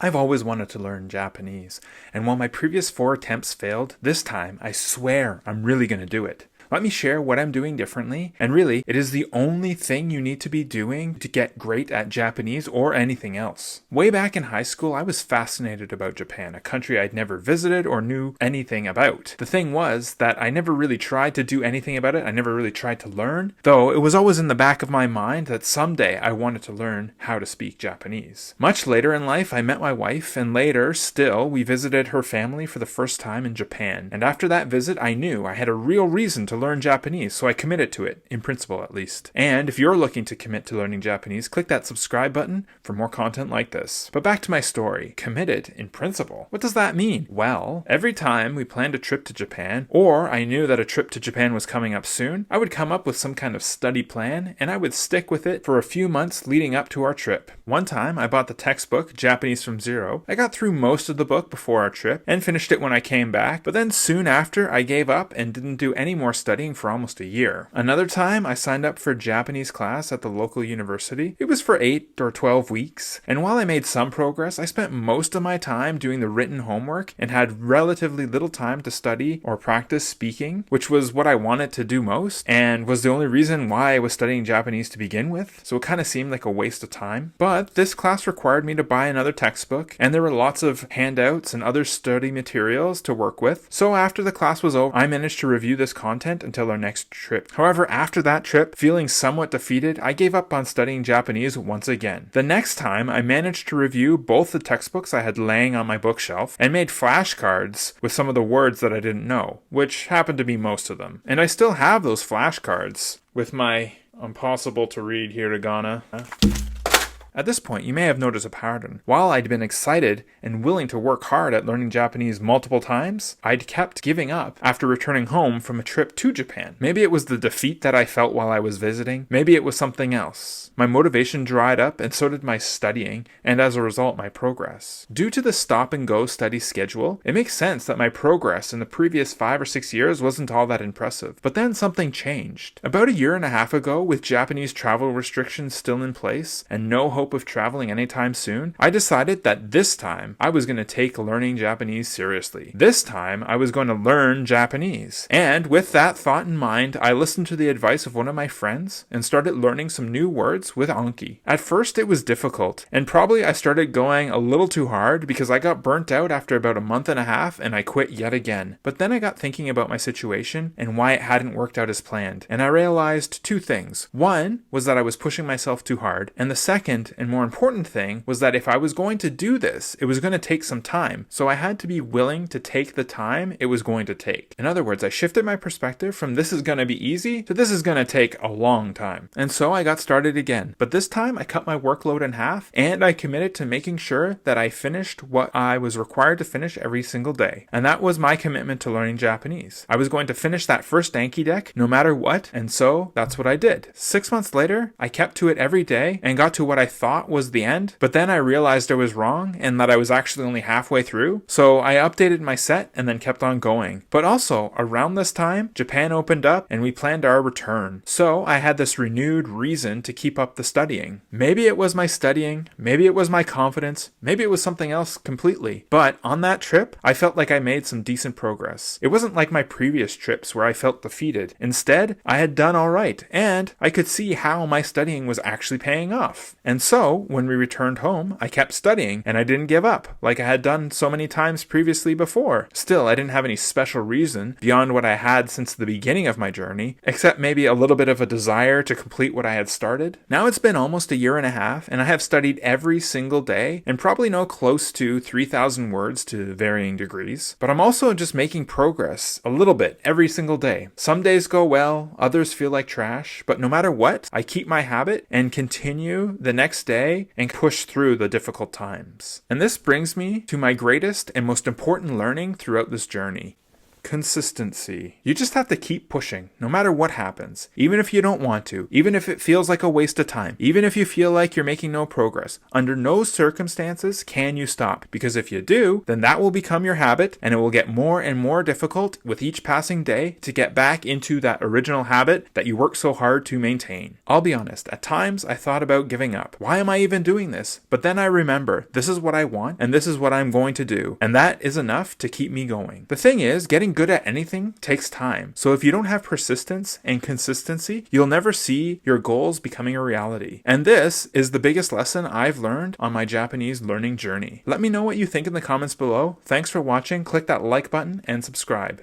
I've always wanted to learn Japanese, and while my previous 4 attempts failed, this time I swear I'm really going to do it. Let me share what I'm doing differently, and really, it is the only thing you need to be doing to get great at Japanese or anything else. Way back in high school, I was fascinated about Japan, a country I'd never visited or knew anything about. The thing was that I never really tried to do anything about it, I never really tried to learn, though it was always in the back of my mind that someday I wanted to learn how to speak Japanese. Much later in life, I met my wife, and later, still, we visited her family for the first time in Japan, and after that visit, I knew I had a real reason to learn Japanese, so I committed to it, in principle at least. And if you're looking to commit to learning Japanese, click that subscribe button for more content like this. But back to my story. Committed in principle. What does that mean? Well, every time we planned a trip to Japan, or I knew that a trip to Japan was coming up soon, I would come up with some kind of study plan, and I would stick with it for a few months leading up to our trip. One time, I bought the textbook, Japanese from Zero. I got through most of the book before our trip, and finished it when I came back, but then soon after, I gave up and didn't do any more studying for almost a year. Another time, I signed up for a Japanese class at the local university. It was for 8 or 12 weeks, and while I made some progress, I spent most of my time doing the written homework and had relatively little time to study or practice speaking, which was what I wanted to do most, and was the only reason why I was studying Japanese to begin with, so it kind of seemed like a waste of time. But this class required me to buy another textbook, and there were lots of handouts and other study materials to work with, so after the class was over, I managed to review this content until our next trip. However, after that trip, feeling somewhat defeated, I gave up on studying Japanese once again. The next time, I managed to review both the textbooks I had laying on my bookshelf and made flashcards with some of the words that I didn't know, which happened to be most of them. And I still have those flashcards with my impossible to read hiragana. At this point, you may have noticed a pattern. While I'd been excited and willing to work hard at learning Japanese multiple times, I'd kept giving up after returning home from a trip to Japan. Maybe it was the defeat that I felt while I was visiting. Maybe it was something else. My motivation dried up, and so did my studying, and as a result, my progress. Due to the stop-and-go study schedule, it makes sense that my progress in the previous 5 or 6 years wasn't all that impressive. But then something changed. About a year and a half ago, with Japanese travel restrictions still in place, and no hope of traveling anytime soon, I decided that this time I was going to take learning Japanese seriously. This time I was going to learn Japanese. And with that thought in mind, I listened to the advice of one of my friends and started learning some new words with Anki. At first it was difficult, and probably I started going a little too hard because I got burnt out after about a month and a half and I quit yet again. But then I got thinking about my situation and why it hadn't worked out as planned, and I realized 2 things. One was that I was pushing myself too hard, and the second and more important thing was that if I was going to do this, it was going to take some time. So I had to be willing to take the time it was going to take. In other words, I shifted my perspective from this is going to be easy to this is going to take a long time. And so I got started again. But this time I cut my workload in half, and I committed to making sure that I finished what I was required to finish every single day. And that was my commitment to learning Japanese. I was going to finish that first Anki deck no matter what, and so that's what I did. 6 months later, I kept to it every day and got to what I thought was the end, but then I realized I was wrong and that I was actually only halfway through, so I updated my set and then kept on going. But also, around this time, Japan opened up and we planned our return, so I had this renewed reason to keep up the studying. Maybe it was my studying, maybe it was my confidence, maybe it was something else completely, but on that trip, I felt like I made some decent progress. It wasn't like my previous trips where I felt defeated. Instead, I had done alright, and I could see how my studying was actually paying off. And so, when we returned home, I kept studying, and I didn't give up, like I had done so many times previously before. Still, I didn't have any special reason beyond what I had since the beginning of my journey, except maybe a little bit of a desire to complete what I had started. Now it's been almost a year and a half, and I have studied every single day, and probably know close to 3,000 words to varying degrees. But I'm also just making progress, a little bit, every single day. Some days go well, others feel like trash, but no matter what, I keep my habit and continue the next day and push through the difficult times. And this brings me to my greatest and most important learning throughout this journey. consistency. You just have to keep pushing, no matter what happens. Even if you don't want to, even if it feels like a waste of time, even if you feel like you're making no progress, under no circumstances can you stop. Because if you do, then that will become your habit, and it will get more and more difficult with each passing day to get back into that original habit that you worked so hard to maintain. I'll be honest, at times I thought about giving up. Why am I even doing this? But then I remember, this is what I want, and this is what I'm going to do. And that is enough to keep me going. The thing is, getting good at anything takes time. So if you don't have persistence and consistency, you'll never see your goals becoming a reality. And this is the biggest lesson I've learned on my Japanese learning journey. Let me know what you think in the comments below. Thanks for watching. Click that like button and subscribe.